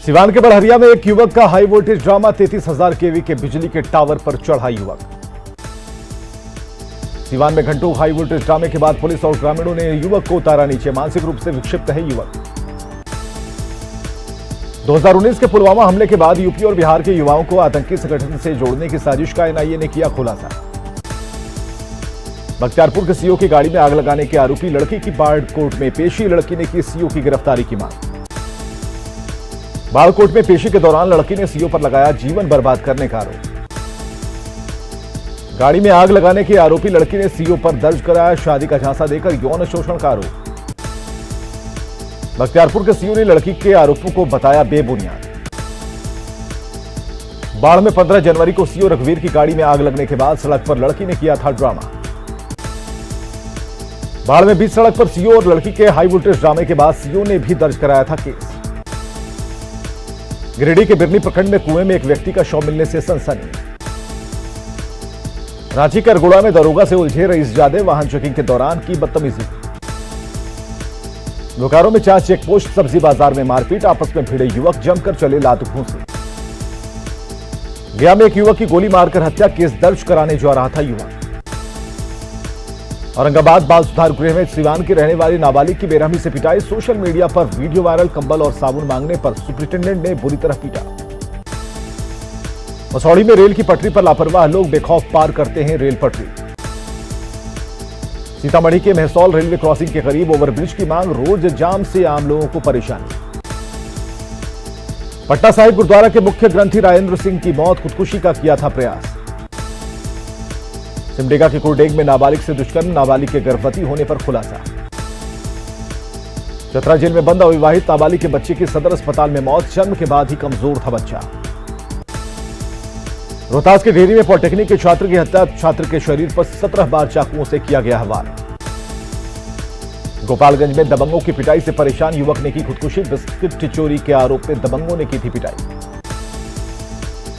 सिवान के बड़हरिया में एक युवक का हाई वोल्टेज ड्रामा। 33,000 केवी के बिजली के टावर पर चढ़ा युवक। सिवान में घंटों हाई वोल्टेज ड्रामे के बाद पुलिस और ग्रामीणों ने युवक को उतारा नीचे। मानसिक रूप से विक्षिप्त है युवक। 2019 के पुलवामा हमले के बाद यूपी और बिहार के युवाओं को आतंकी संगठन से जोड़ने की साजिश का एनआईए ने किया खुलासा। बख्तियारपुर के सीओ की गाड़ी में आग लगाने के आरोपी लड़की की बाढ़ कोर्ट में पेशी। लड़की ने की सीओ की गिरफ्तारी की मांग। बाढ़ कोर्ट में पेशी के दौरान लड़की ने सीओ पर लगाया जीवन बर्बाद करने का आरोप। गाड़ी में आग लगाने के आरोपी लड़की ने सीओ पर दर्ज कराया शादी का झांसा देकर यौन शोषण का आरोप। बख्तियारपुर के सीओ ने लड़की के आरोपों को बताया बेबुनियाद। बाढ़ में 15 जनवरी को सीओ रघुवीर की गाड़ी में आग लगने के बाद सड़क पर लड़की ने किया था ड्रामा। बाढ़ में बीच सड़क पर सीओ और लड़की के हाई वोल्टेज ड्रामे के बाद सीओ ने भी दर्ज कराया था केस। गिरिडीह के बिरनी प्रखंड में कुएं में एक व्यक्ति का शव मिलने से सनसनी। रांची के अरगोड़ा में दरोगा से उलझे रईसजादे। वाहन चेकिंग के दौरान की बदतमीजी। बोकारो में 4 चेकपोस्ट सब्जी बाजार में मारपीट। आपस में भिड़े युवक जमकर चले लात घूंसे। गया में एक युवक की गोली मारकर हत्या। केस दर्ज कराने जा रहा था युवक। औरंगाबाद बाल सुधार गृह में सिवान की रहने वाली नाबालिग की बेरहमी से पिटाई। सोशल मीडिया पर वीडियो वायरल। कंबल और साबुन मांगने पर सुपरिटेंडेंट ने बुरी तरह पीटा। मसौड़ी में रेल की पटरी पर लापरवाह लोग बेखौफ पार करते हैं रेल पटरी। सीतामढ़ी के महसौल रेलवे क्रॉसिंग के करीब ओवरब्रिज की मांग। रोज जाम से आम लोगों को परेशानी। पटना साहिब गुरुद्वारा के मुख्य ग्रंथी राजेंद्र सिंह की मौत। खुदकुशी का किया था प्रयास। सिमडेगा के कुरडेग में नाबालिग से दुष्कर्म। नाबालिग के गर्भवती होने पर खुलासा। चतरा जेल में बंद अविवाहित नाबालिग के बच्चे की सदर अस्पताल में मौत। जन्म के बाद ही कमजोर था बच्चा। रोहतास के ढेरी में पॉलिटेक्निक के छात्र की हत्या। छात्र के शरीर पर 17 बार चाकुओं से किया गया हमला। गोपालगंज में दबंगों की पिटाई से परेशान युवक ने की खुदकुशी। बिस्किट चोरी के आरोप में दबंगों ने की थी पिटाई।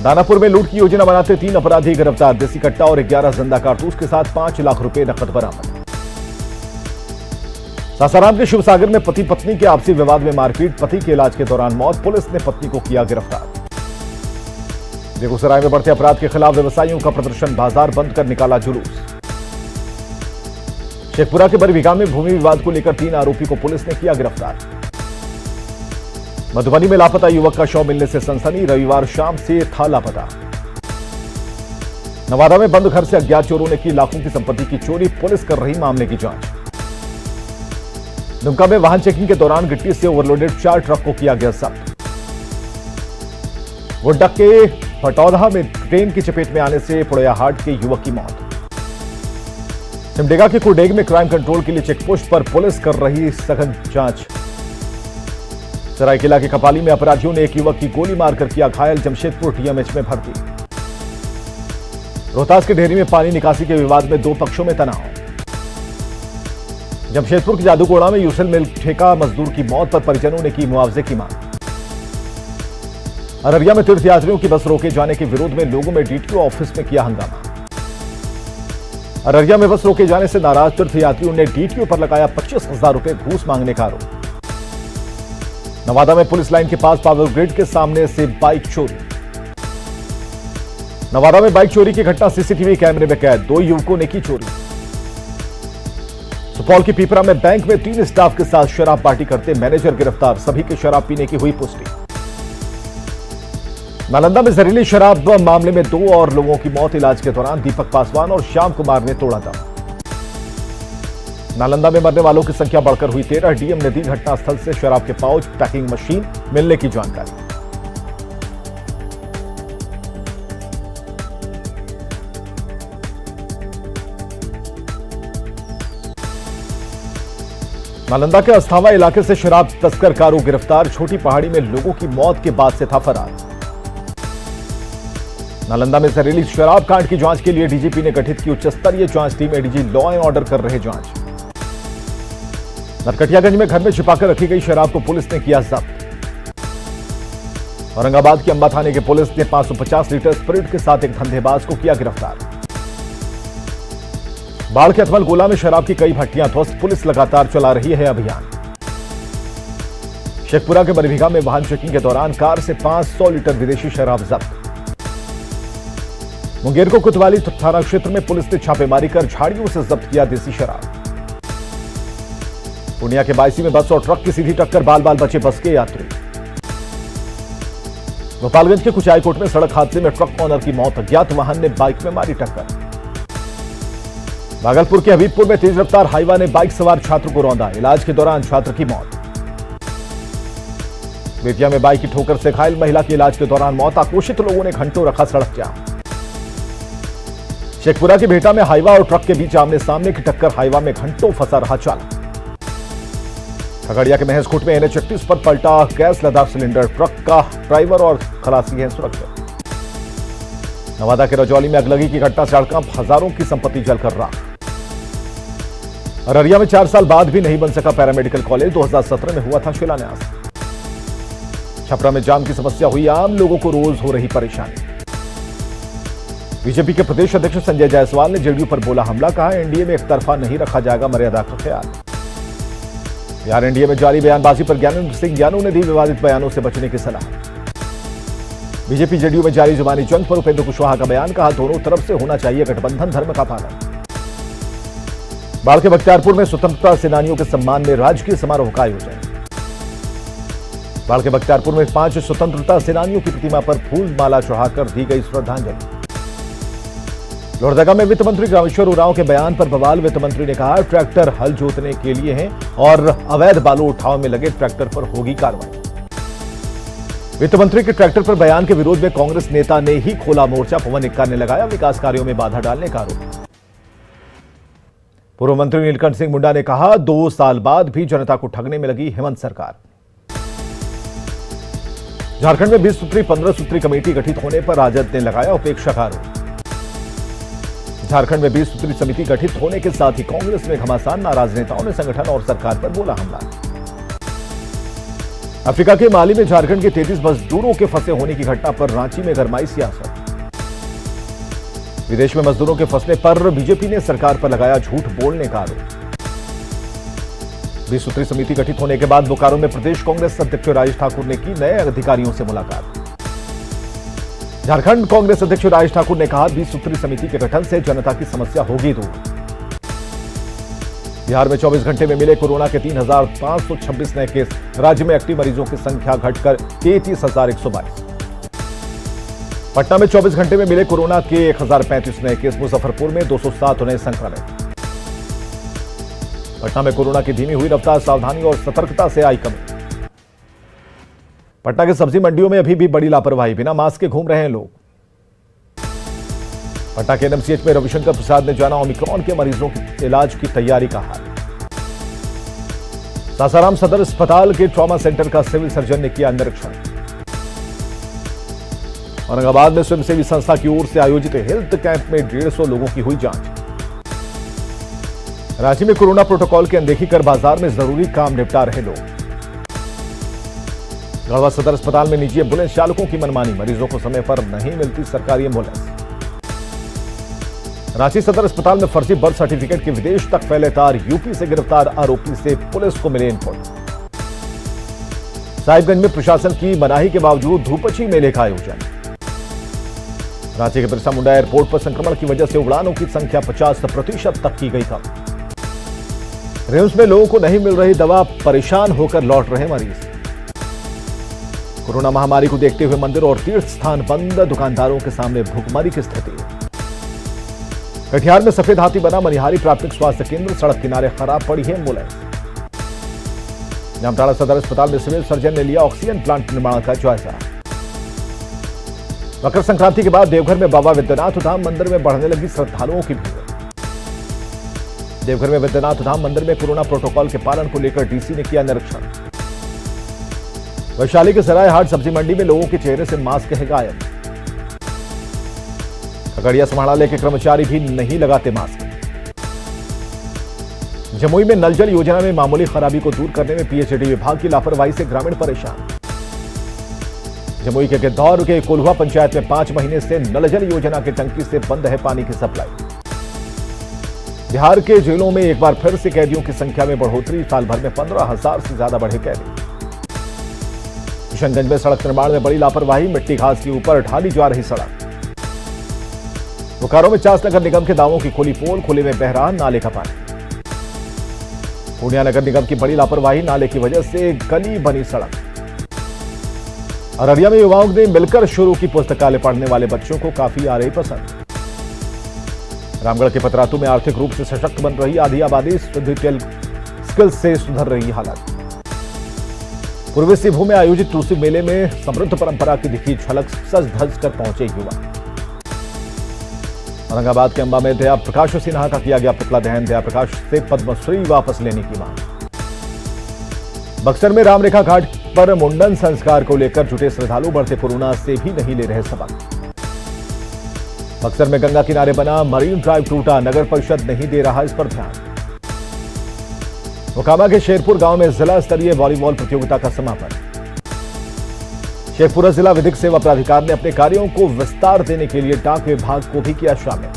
दानापुर में लूट की योजना बनाते 3 अपराधी गिरफ्तार। देसी कट्टा और 11 जिंदा कारतूस के साथ 5 लाख रुपए नकद बरामद। सासाराम के शिवसागर में पति पत्नी के आपसी विवाद में मारपीट। पति के इलाज के दौरान मौत। पुलिस ने पत्नी को किया गिरफ्तार। बेगूसराय में बढ़ते अपराध के खिलाफ व्यवसायियों का प्रदर्शन। बाजार बंद कर निकाला जुलूस। शेखपुरा के बरबीघा में भूमि विवाद को लेकर 3 आरोपी को पुलिस ने किया गिरफ्तार। मधुबनी में लापता युवक का शव मिलने से सनसनी। रविवार शाम से था लापता। नवादा में बंद घर से अज्ञात चोरों ने की लाखों की संपत्ति की चोरी। पुलिस कर रही मामले की जांच। दुमका में वाहन चेकिंग के दौरान गिट्टी से ओवरलोडेड 4 ट्रक को किया गया जब्त। गोड्डा के फटौदा में ट्रेन की चपेट में आने से पुड़ैयाहाट के युवक की मौत। सिमडेगा के कुरडेग में क्राइम कंट्रोल के लिए चेकपोस्ट पर पुलिस कर रही सघन जांच। सरायकेला के कपाली में अपराधियों ने एक युवक की गोली मारकर किया घायल। जमशेदपुर टीएमएच में भर्ती। रोहतास के ढेरी में पानी निकासी के विवाद में 2 पक्षों में तनाव। जमशेदपुर के जादूगोड़ा में यूसेल मिल ठेका मजदूर की मौत पर परिजनों ने की मुआवजे की मांग। अररिया में तीर्थयात्रियों की बस रोके जाने के विरोध में लोगों में डीटीओ ऑफिस में किया हंगामा। अररिया में बस रोके जाने से नाराज तीर्थयात्रियों ने डीटीओ पर लगाया 25,000 रुपए घूस मांगने का आरोप। नवादा में पुलिस लाइन के पास पावर ग्रिड के सामने से बाइक चोरी। नवादा में बाइक चोरी की घटना सीसीटीवी कैमरे में कैद। 2 युवकों ने की चोरी। सुपौल की पीपरा में बैंक में 3 स्टाफ के साथ शराब पार्टी करते मैनेजर गिरफ्तार। सभी के शराब पीने की हुई पुष्टि। नालंदा में जहरीली शराब मामले में 2 और लोगों की मौत। इलाज के दौरान दीपक पासवान और श्याम कुमार ने तोड़ा दम। नालंदा में मरने वालों की संख्या बढ़कर हुई 13। डीएम ने दी घटनास्थल से शराब के पाउच, पैकिंग मशीन मिलने की जानकारी। नालंदा के अस्थावा इलाके से शराब तस्कर कारू गिरफ्तार। छोटी पहाड़ी में लोगों की मौत के बाद से था फरार। नालंदा में जहरीली शराब कांड की जांच के लिए डीजीपी ने गठित की उच्च स्तरीय जांच team. ADG law and order कर रहे जांच। नरकटियागंज में घर में छिपाकर रखी गई शराब को पुलिस ने किया जब्त। औरंगाबाद की अंबा थाने के पुलिस ने 550 लीटर स्पिरिट के साथ एक धंधेबाज को किया गिरफ्तार। बाढ़ के अथमल गोला में शराब की कई भट्टियां ध्वस्त। पुलिस लगातार चला रही है अभियान। शेखपुरा के बरबीघा में वाहन चेकिंग के दौरान कार से 500 लीटर विदेशी शराब जब्त। मुंगेर को कोतवाली थाना क्षेत्र में पुलिस ने छापेमारी कर झाड़ियों से जब्त किया देसी शराब। पूर्णिया के बायसी में बस और ट्रक की सीधी टक्कर, बाल बाल बचे बस के यात्री। गोपालगंज के कुचायकोट में सड़क हादसे में ट्रक ऑनर की मौत, अज्ञात वाहन ने बाइक में मारी टक्कर। भागलपुर के हबीबपुर में तेज रफ्तार हाईवा ने बाइक सवार छात्र को रौंदा, इलाज के दौरान छात्र की मौत। बेतिया में बाइक की ठोकर से घायल महिला की इलाज के दौरान मौत, आक्रोशित लोगों ने घंटों रखा सड़क जाम। शेखपुरा की भेटा में हाईवा और ट्रक के बीच आमने सामने की टक्कर, हाईवा में घंटों फंसा रहा चालक। खगड़िया के महेशखूंट में NH 31 पर पलटा गैस लदा सिलेंडर, ट्रक का ड्राइवर और खलासी है सुरक्षित। नवादा के रजौली में अगलगी की घटना से हड़कंप, हजारों की संपत्ति जलकर राख। अररिया में 4 साल बाद भी नहीं बन सका पैरामेडिकल कॉलेज, 2017 में हुआ था शिलान्यास। छपरा में जाम की समस्या हुई आम, लोगों को रोज हो रही परेशानी। बीजेपी के प्रदेश अध्यक्ष संजय जायसवाल ने जेडीयू पर बोला हमला, कहा एनडीए में एक तरफा नहीं रखा जाएगा मर्यादा का ख्याल। बिहार एनडीए में जारी बयानबाजी पर ज्ञानेंद्र सिंह यादव ने दी विवादित बयानों से बचने की सलाह। बीजेपी जेडीयू में जारी जुबानी जंग पर उपेंद्र कुशवाहा का बयान, कहा दोनों तरफ से होना चाहिए गठबंधन धर्म का पालन। बाढ़ के बख्तियारपुर में स्वतंत्रता सेनानियों के सम्मान में राजकीय समारोह का आयोजन। बाढ़ के बख्तियारपुर में 5 स्वतंत्रता सेनानियों की प्रतिमा पर फूल माला चढ़ाकर दी गई श्रद्धांजलि। लोहरदगा में वित्त मंत्री रामेश्वर उरांव के बयान पर बवाल, वित्त मंत्री ने कहा ट्रैक्टर हल जोतने के लिए हैं और अवैध बालू उठाव में लगे ट्रैक्टर पर होगी कार्रवाई। वित्त मंत्री के ट्रैक्टर पर बयान के विरोध में कांग्रेस नेता ने ही खोला मोर्चा, पवन इक्का ने लगाया विकास कार्यों में बाधा डालने का आरोप। पूर्व मंत्री नीलकंठ सिंह मुंडा ने कहा 2 साल बाद भी जनता को ठगने में लगी हेमंत सरकार। झारखंड में 20 सूत्री 15 सूत्री कमेटी गठित होने पर राजद ने लगाया उपेक्षा का आरोप। झारखंड में 20 सूत्री समिति गठित होने के साथ ही कांग्रेस में घमासान, नाराज नेताओं ने संगठन और सरकार पर बोला हमला। अफ्रीका के माली में झारखंड के 33 मजदूरों के फंसे होने की घटना पर रांची में गरमाई सियासत। विदेश में मजदूरों के फंसने पर बीजेपी ने सरकार पर लगाया झूठ बोलने का आरोप। 20 सूत्री समिति गठित होने के बाद बोकारो में प्रदेश कांग्रेस अध्यक्ष राजेश ठाकुर ने की नए अधिकारियों से मुलाकात। झारखंड कांग्रेस अध्यक्ष राजेश ठाकुर ने कहा 20 सूत्री समिति के गठन से जनता की समस्या होगी दूर। बिहार में 24 घंटे में मिले कोरोना के 3,526 नए केस, राज्य में एक्टिव मरीजों की संख्या घटकर 33,122। पटना में 24 घंटे में मिले कोरोना के 1,035 नए केस, मुजफ्फरपुर में 207 नए संक्रमित। पटना में कोरोना की धीमी हुई रफ्तार, सावधानी और सतर्कता से आई कमी। पटना के सब्जी मंडियों में अभी भी बड़ी लापरवाही, बिना मास्क के घूम रहे हैं लोग। पटना के NMCH में रविशंकर प्रसाद ने जाना ओमिक्रॉन के मरीजों के इलाज की तैयारी का हाल। सासाराम सदर अस्पताल के ट्रॉमा सेंटर का सिविल सर्जन ने किया निरीक्षण। औरंगाबाद में स्वयंसेवी संस्था की ओर से आयोजित हेल्थ कैंप में 150 लोगों की हुई जांच। रांची में कोरोना प्रोटोकॉल की अनदेखी कर बाजार में जरूरी काम निपटा रहे लोग। गढ़वा सदर अस्पताल में निजी एम्बुलेंस चालकों की मनमानी, मरीजों को समय पर नहीं मिलती सरकारी एम्बुलेंस। रांची सदर अस्पताल में फर्जी बर्थ सर्टिफिकेट के विदेश तक फैले तार, यूपी से गिरफ्तार आरोपी से पुलिस को मिले इनपुट। साहिबगंज में प्रशासन की मनाही के बावजूद धूपची मेले का आयोजन। रांची के बिरसा मुंडा एयरपोर्ट पर संक्रमण की वजह से उड़ानों की संख्या 50% तक की गई कम। रिम्स में लोगों को नहीं मिल रही दवा, परेशान होकर लौट रहे मरीज। कोरोना महामारी को देखते हुए मंदिर और तीर्थ स्थान बंद, दुकानदारों के सामने भूखमरी की स्थिति। कटिहार में सफेद हाथी बना मनिहारी प्राथमिक स्वास्थ्य केंद्र, सड़क किनारे खराब पड़ी है एम्बुलेंस। जामताड़ा सदर अस्पताल में सिविल सर्जन ने लिया ऑक्सीजन प्लांट निर्माण का जायजा। मकर संक्रांति के बाद देवघर में बाबा विद्यानाथ धाम मंदिर में बढ़ने लगी श्रद्धालुओं की भीड़। देवघर में विद्यानाथ धाम मंदिर में कोरोना प्रोटोकॉल के पालन को लेकर डीसी ने किया निरीक्षण। वैशाली के सराय हाट सब्जी मंडी में लोगों के चेहरे से मास्क है गायब। खगड़िया समाहरणालय के कर्मचारी भी नहीं लगाते मास्क। जमुई में नल जल योजना में मामूली खराबी को दूर करने में पीएचईडी विभाग की लापरवाही से ग्रामीण परेशान। जमुई के गिद्धौर के कोल्हुआ पंचायत में 5 महीने से नल जल योजना की टंकी से बंद है पानी की सप्लाई। बिहार के जेलों में एक बार फिर से कैदियों की संख्या में बढ़ोतरी, साल भर में 15,000 से ज्यादा बढ़े कैदी। किशनगंज में सड़क निर्माण में बड़ी लापरवाही, मिट्टी घास के ऊपर ढाली जा रही सड़क। बोकारो में चास नगर निगम के दावों की खोली पोल, खुले में बह रहा नाले का पानी। पूर्णिया नगर निगम की बड़ी लापरवाही, नाले की वजह से गली बनी सड़क। अररिया में युवाओं ने मिलकर शुरू की पुस्तकालय, पढ़ने वाले बच्चों को काफी आ रही पसंद। रामगढ़ के पतरातू में आर्थिक रूप से सशक्त बन रही आधी आबादी, डिजिटल स्किल्स से सुधर रही हालत। पूर्वी सिंहभूम में आयोजित टूसू मेले में समृद्ध परंपरा की दिखी झलक, सज धज कर पहुंचे युवा। औरंगाबाद के अंबा में दया प्रकाश सिन्हा का किया गया पुतला दहन, दया प्रकाश से पद्मश्री वापस लेने की मांग। बक्सर में रामरेखा घाट पर मुंडन संस्कार को लेकर जुटे श्रद्धालु बढ़ते कोरोना से भी नहीं ले रहे सबक। बक्सर में गंगा किनारे बना मरीन ड्राइव टूटा, नगर परिषद नहीं दे रहा इस पर ध्यान। मोकामा के शेरपुर गांव में जिला स्तरीय वॉलीबॉल प्रतियोगिता का समापन। शेखपुरा जिला विधिक सेवा प्राधिकार ने अपने कार्यों को विस्तार देने के लिए डाक विभाग को भी किया शामिल।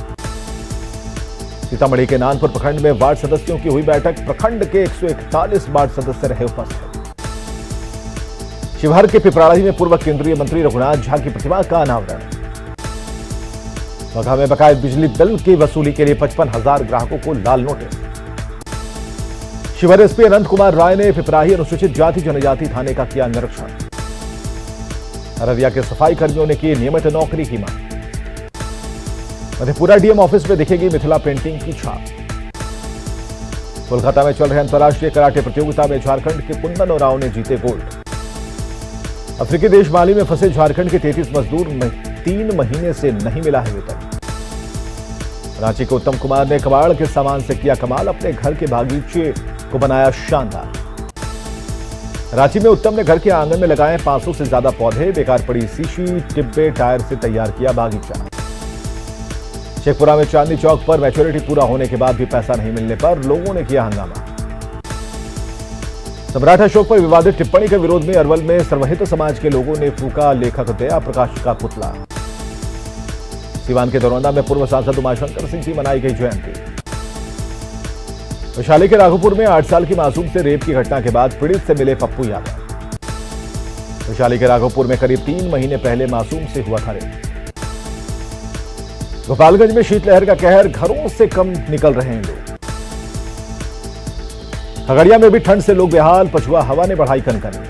सीतामढ़ी के नानपुर प्रखंड में वार्ड सदस्यों की हुई बैठक, प्रखंड के 141 वार्ड सदस्य रहे उपस्थित। शिवहर के पिपराड़ी में पूर्व केंद्रीय मंत्री रघुनाथ झा की प्रतिमा का अनावरण। बगहा में बकाये बिजली बिल की वसूली के लिए 55,000 ग्राहकों को लाल नोटिस। शिवहर एसपी अनंत कुमार राय ने पिपराही अनुसूचित जाति जनजाति थाने का किया निरीक्षण। अररिया के सफाई कर्मियों ने की नियमित नौकरी की मांग। मधेपुरा डीएम ऑफिस में दिखेगी मिथिला पेंटिंग की छाप। कोलकाता में चल रहे अंतर्राष्ट्रीय कराटे प्रतियोगिता में झारखंड के कुंदन उरांव ने जीते गोल्ड। अफ्रीकी देश माली में फंसे झारखंड के 33 मजदूर 3 महीने से नहीं मिला है वेतन। रांची के उत्तम कुमार ने कबाड़ के सामान से किया कमाल, अपने घर के बागीचे को बनाया शानदार। रांची में उत्तम ने घर के आंगन में लगाए 500 से ज्यादा पौधे, बेकार पड़ी शीशी टिब्बे टायर से तैयार किया बागीचा। शेखपुरा में चांदनी चौक पर मैच्योरिटी पूरा होने के बाद भी पैसा नहीं मिलने पर लोगों ने किया हंगामा। सम्राट अशोक पर विवादित टिप्पणी के विरोध में अरवल में सर्वहित समाज के लोगों ने फूका लेखक दया प्रकाश का पुतला। सिवान के दरौंदा में पूर्व सांसद उमाशंकर सिंह की मनाई गई जयंती। वैशाली के राघोपुर में 8 साल की मासूम से रेप की घटना के बाद पीड़ित से मिले पप्पू यादव। वैशाली के राघोपुर में करीब 3 महीने पहले मासूम से हुआ था रेप। गोपालगंज में शीतलहर का कहर, घरों से कम निकल रहे हैं लोग। खगड़िया में भी ठंड से लोग बेहाल, पछुआ हवा ने बढ़ाई कनकनी।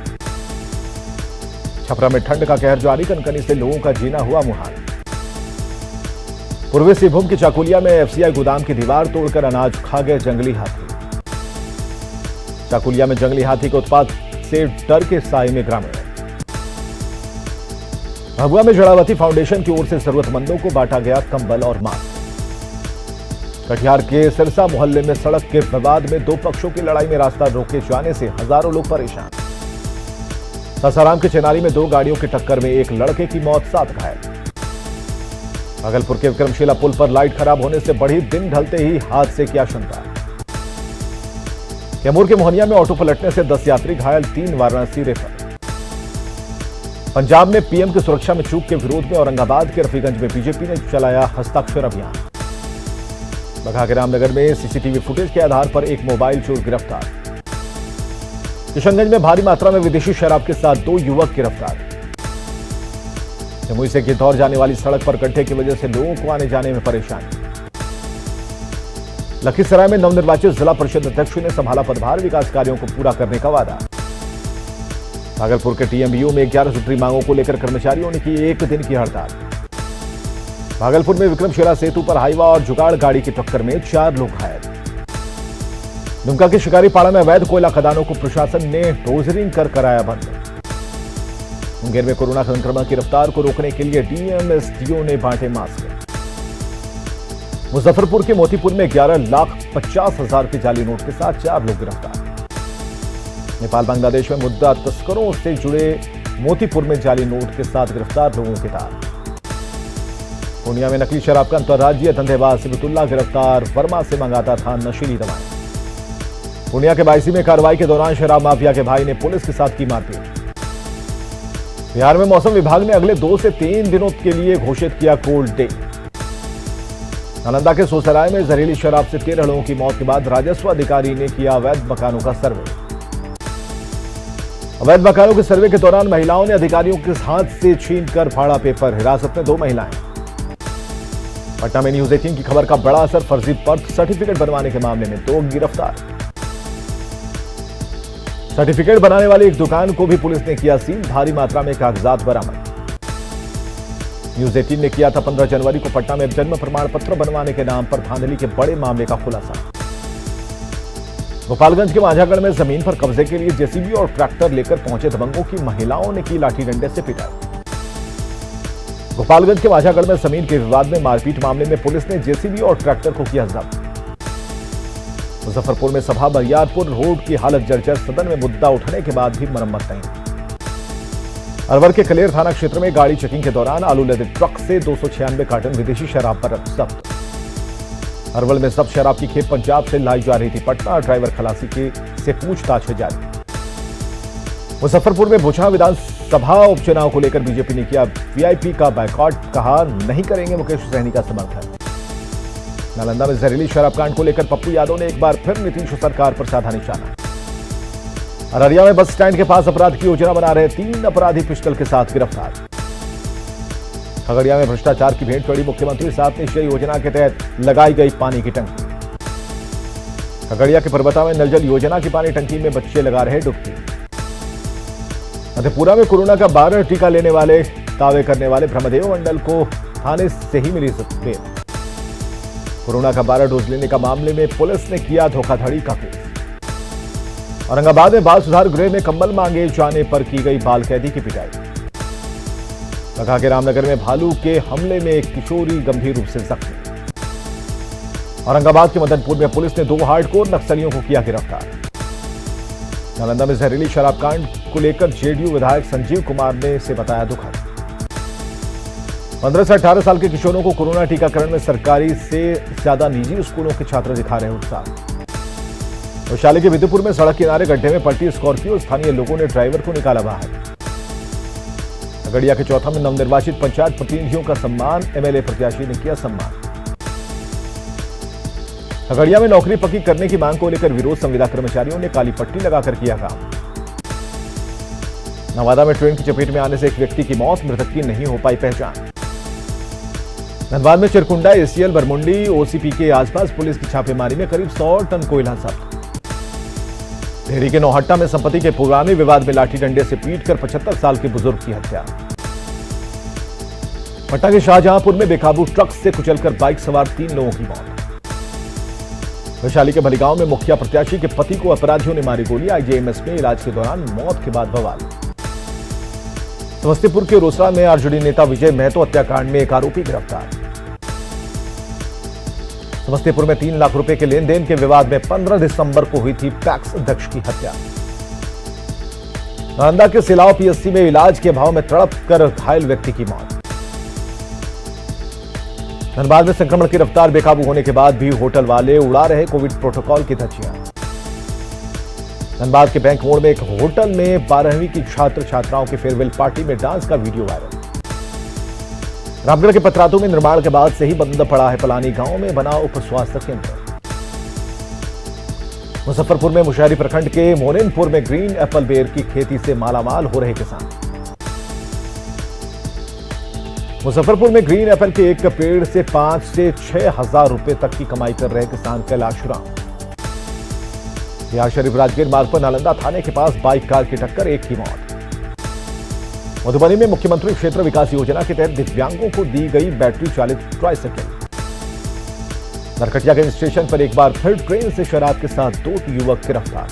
छपरा में ठंड का कहर जारी, कनकनी से लोगों का जीना हुआ मुहाल। पूर्वी सिंहभूम की चाकुलिया में एफसीआई गोदाम की दीवार तोड़कर अनाज खा गए जंगली हाथी। चाकुलिया में जंगली हाथी के उत्पात से डर के साए में ग्रामीण। भभुआ में जड़ावती फाउंडेशन की ओर से जरूरतमंदों को बांटा गया कंबल और मास्क। कटिहार के सिरसा मोहल्ले में सड़क के विवाद में 2 पक्षों की लड़ाई में रास्ता रोके जाने से हजारों लोग परेशान। सासाराम के चेनारी में 2 गाड़ियों की टक्कर में 1 लड़के की मौत, 7 घायल। भागलपुर के विक्रमशिला पुल पर लाइट खराब होने से बढ़ी, दिन ढलते ही हादसे की आशंका। कैमूर के मोहनिया में ऑटो पलटने से 10 यात्री घायल, 3 वाराणसी रेफर। पंजाब में पीएम की सुरक्षा में चूक के विरोध में औरंगाबाद के रफीगंज में बीजेपी ने चलाया हस्ताक्षर अभियान। बगहा के रामनगर में सीसीटीवी फुटेज के आधार पर 1 मोबाइल चोर गिरफ्तार। किशनगंज में भारी मात्रा में विदेशी शराब के साथ 2 युवक गिरफ्तार। जमुई से गिद्धौर जाने वाली सड़क पर गड्ढे की वजह से लोगों को आने जाने में परेशानी। लखीसराय में नवनिर्वाचित जिला परिषद अध्यक्ष ने संभाला पदभार, विकास कार्यों को पूरा करने का वादा। भागलपुर के टीएमबीयू में 11 सूत्री मांगों को लेकर कर्मचारियों ने की 1 दिन की हड़ताल। भागलपुर में विक्रमशिला सेतु पर हाईवा और जुगाड़ गाड़ी की टक्कर में 4 लोग घायल। दुमका के शिकारीपाड़ा में अवैध कोयला खदानों को प्रशासन ने डोजरिंग कर कराया बंद। मुंगेर में कोरोना संक्रमण की रफ्तार को रोकने के लिए डीएम एसडीओ ने बांटे मास्क। मुजफ्फरपुर के मोतीपुर में 11,50,000 के जाली नोट के साथ 4 लोग गिरफ्तार। नेपाल बांग्लादेश में मुद्दा तस्करों से जुड़े मोतीपुर में जाली नोट के साथ गिरफ्तार लोगों के तार। पूर्णिया में नकली शराब का अंतर्राज्यीय धंधेबाज सिबतुल्ला गिरफ्तार, वर्मा से मंगाता था नशीली दवाएं। पूर्णिया के बायसी में कार्रवाई के दौरान शराब माफिया के भाई ने पुलिस के साथ की मारपीट। बिहार में मौसम विभाग ने अगले 2 से 3 दिनों के लिए घोषित किया कोल्ड डे। नालंदा के सोसराय में जहरीली शराब से 13 लोगों की मौत के बाद राजस्व अधिकारी ने किया अवैध मकानों का सर्वे। अवैध मकानों के सर्वे के दौरान महिलाओं ने अधिकारियों के हाथ से छीनकर फाड़ा पेपर, हिरासत में 2 महिलाएं। पटना में न्यूज 18 की खबर का बड़ा असर, फर्जी बर्थ सर्टिफिकेट बनवाने के मामले में 2 गिरफ्तार। सर्टिफिकेट बनाने वाली एक दुकान को भी पुलिस ने किया सील, भारी मात्रा में कागजात बरामद। न्यूज 18 ने किया था 15 जनवरी को पटना में जन्म प्रमाण पत्र बनवाने के नाम पर धांधली के बड़े मामले का खुलासा। गोपालगंज के माझागढ़ में जमीन पर कब्जे के लिए जेसीबी और ट्रैक्टर लेकर पहुंचे दबंगों की महिलाओं ने की लाठी डंडे से पिटाई। गोपालगंज के माझागढ़ में जमीन के विवाद में मारपीट मामले में पुलिस ने जेसीबी और ट्रैक्टर को किया जब्त। मुजफ्फरपुर में सभा बरियारपुर रोड की हालत जर्जर, सदन में मुद्दा उठने के बाद भी मरम्मत नहीं। अलवर के कलेर थाना क्षेत्र में गाड़ी चेकिंग के दौरान आलू लदे ट्रक से 296 कार्टन विदेशी शराब पर जब्त। अरवल में जब्त शराब की खेप पंजाब से लाई जा रही थी पटना, ड्राइवर खलासी से पूछताछ जारी। मुजफ्फरपुर में भुजा विधानसभा उपचुनाव को लेकर बीजेपी ने किया वीआईपी का बायकॉट, कहा नहीं करेंगे मुकेश सहनी का समर्थन। नालंदा में जहरीली शराब कांड को लेकर पप्पू यादव ने एक बार फिर नीतीश सरकार पर साधा निशाना। अररिया में बस स्टैंड के पास अपराध की योजना बना रहे 3 अपराधी पिस्टल के साथ गिरफ्तार। खगड़िया में भ्रष्टाचार की भेंट चढ़ी, मुख्यमंत्री 7 निश्चय योजना के तहत लगाई गई पानी की टंकी। खगड़िया के परबता में नल जल योजना की पानी टंकी में बच्चे लगा रहे डुबकी। मधेपुरा में कोरोना का 12 टीका लेने वाले दावे करने वाले ब्रह्मदेव मंडल को थाने से ही मिली बेल। कोरोना का 12 डोज लेने का मामले में पुलिस ने किया धोखाधड़ी का केस। औरंगाबाद में बाल सुधार गृह में कंबल मांगे जाने पर की गई बाल कैदी की पिटाई। लखा के रामनगर में भालू के हमले में एक किशोरी गंभीर रूप से जख्मी। औरंगाबाद के मदनपुर में पुलिस ने 2 हार्डकोर नक्सलियों को किया गिरफ्तार। नालंदा में जहरीली शराब कांड को लेकर जेडीयू विधायक संजीव कुमार ने से बताया दुखद। 15 से 18 साल के किशोरों को कोरोना टीकाकरण में सरकारी से ज्यादा निजी स्कूलों के छात्र दिखा रहे उत्साह। वैशाली के विदुपुर में सड़क किनारे गड्ढे में पलटी स्कॉर्पियो, स्थानीय लोगों ने ड्राइवर को निकाला बाहर। खगड़िया के चौथा में नवनिर्वाचित पंचायत प्रतिनिधियों का सम्मान, एमएलए प्रत्याशी ने किया सम्मान। खगड़िया में नौकरी पक्की करने की मांग को लेकर विरोध, संविदा कर्मचारियों ने काली पट्टी लगाकर किया काम। नवादा में ट्रेन की चपेट में आने से एक व्यक्ति की मौत, मृतक की नहीं हो पाई पहचान। धनबाद में चिरकुंडा, एसीएल, बरमुंडी, ओसीपी के आसपास पुलिस की छापेमारी में करीब 100 टन कोयला जब्त। डेहरी के नौहट्टा में संपत्ति के पुराने विवाद में लाठी डंडे से पीटकर 75 साल के बुजुर्ग की हत्या। पटना के शाहजहांपुर में बेकाबू ट्रक से कुचलकर बाइक सवार 3 लोगों की मौत। वैशाली के भलीगांव में मुखिया प्रत्याशी के पति को अपराधियों ने मारी गोली, आईजीएमएस में इलाज के दौरान मौत के बाद बवाल। समस्तीपुर के रोसड़ा में आरजेडी नेता विजय महतो हत्याकांड में एक आरोपी गिरफ्तार। समस्तीपुर में 3 लाख रुपए के लेन देन के विवाद में 15 दिसंबर को हुई थी पैक्स अध्यक्ष की हत्या। नालंदा के सिलाव पीएससी में इलाज के अभाव में तड़प कर घायल व्यक्ति की मौत। धनबाद में संक्रमण की रफ्तार बेकाबू होने के बाद भी होटल वाले उड़ा रहे कोविड प्रोटोकॉल की धज्जियां। धनबाद के बैंक मोड़ में एक होटल में 12वीं की छात्र छात्राओं की फेयरवेल पार्टी में डांस का वीडियो वायरल। रामगढ़ के पतरातू में निर्माण के बाद से ही बंद पड़ा है पलानी गांव में बना उप स्वास्थ्य केंद्र। मुजफ्फरपुर में मुशहरी प्रखंड के मोनिनपुर में ग्रीन एप्पल बेर की खेती से मालामाल हो रहे किसान। मुजफ्फरपुर में ग्रीन एप्पल के एक पेड़ से 5 से 6 हजार रुपए तक की कमाई कर रहे किसान कैलाश राम। बिहार शरीफ राजगीर मार्ग पर नालंदा थाने के पास बाइक कार की टक्कर, 1 की मौत। मधुबनी में मुख्यमंत्री क्षेत्र विकास योजना के तहत दिव्यांगों को दी गई बैटरी चालित ट्राइसाइकिल। नरकटियागंज स्टेशन पर एक बार फिर ट्रेन से शराब के साथ 2 युवक गिरफ्तार।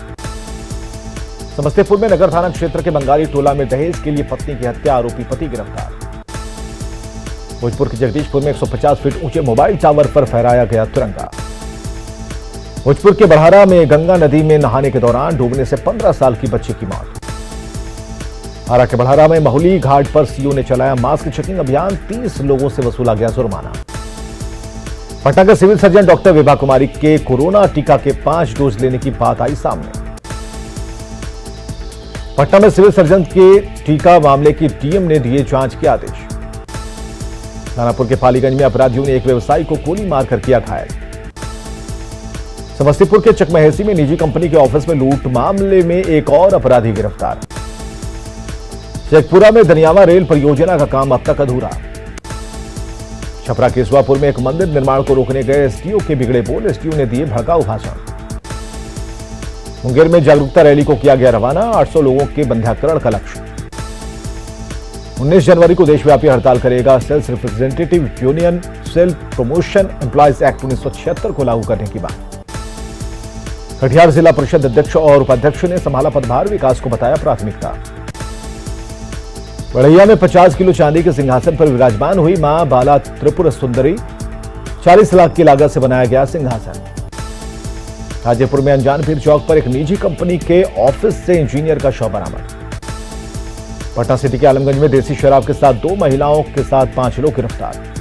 समस्तीपुर में नगर थाना क्षेत्र के बंगाली टोला में दहेज के लिए पत्नी की हत्या, आरोपी पति गिरफ्तार। भोजपुर के जगदीशपुर में 150 फीट ऊंचे मोबाइल टावर पर फहराया गया तिरंगा। भोजपुर के बढ़ारा में गंगा नदी में नहाने के दौरान डूबने से 15 साल की बच्ची की मौत। आरा के बढ़ारा में महुली घाट पर सीओ ने चलाया मास्क चेकिंग अभियान, 30 लोगों से वसूला गया जुर्माना। पटना के civil surgeon doctor Vibha Kumari के कोरोना टीका के 5 डोज लेने की बात आई सामने। पटना में सिविल सर्जन के टीका मामले की डीएम ने दिए जांच के आदेश। दानापुर के पालीगंज में अपराधियों ने एक व्यवसायी को गोली मारकर किया घायल। समस्तीपुर के चकमहेसी में निजी कंपनी के ऑफिस में लूट मामले में एक और अपराधी गिरफ्तार। शेखपुरा में दनियावा रेल परियोजना का काम अब तक अधूरा। छपरा केसवापुर में एक मंदिर निर्माण को रोकने गए एसडीओ के बिगड़े बोल, एसडीओ ने दिए भड़काऊ भाषण। मुंगेर में जागरूकता रैली को किया गया रवाना, 800 लोगों के बंध्याकरण का लक्ष्य। 19 जनवरी को देशव्यापी हड़ताल करेगा sales representative union, sales promotion employees act 1976 को लागू करने की बात। कटिहार जिला परिषद अध्यक्ष और उपाध्यक्ष ने संभाला पदभार, विकास को बताया प्राथमिकता। बढ़ैया में 50 किलो चांदी के सिंहासन पर विराजमान हुई मां बाला त्रिपुर सुंदरी, 40 लाख की लागत से बनाया गया सिंहासन। हाजीपुर में अनजानपीर चौक पर एक निजी कंपनी के ऑफिस से इंजीनियर का शव बरामद। पटना सिटी के आलमगंज में देसी शराब के साथ 2 महिलाओं के साथ 5 लोग गिरफ्तार।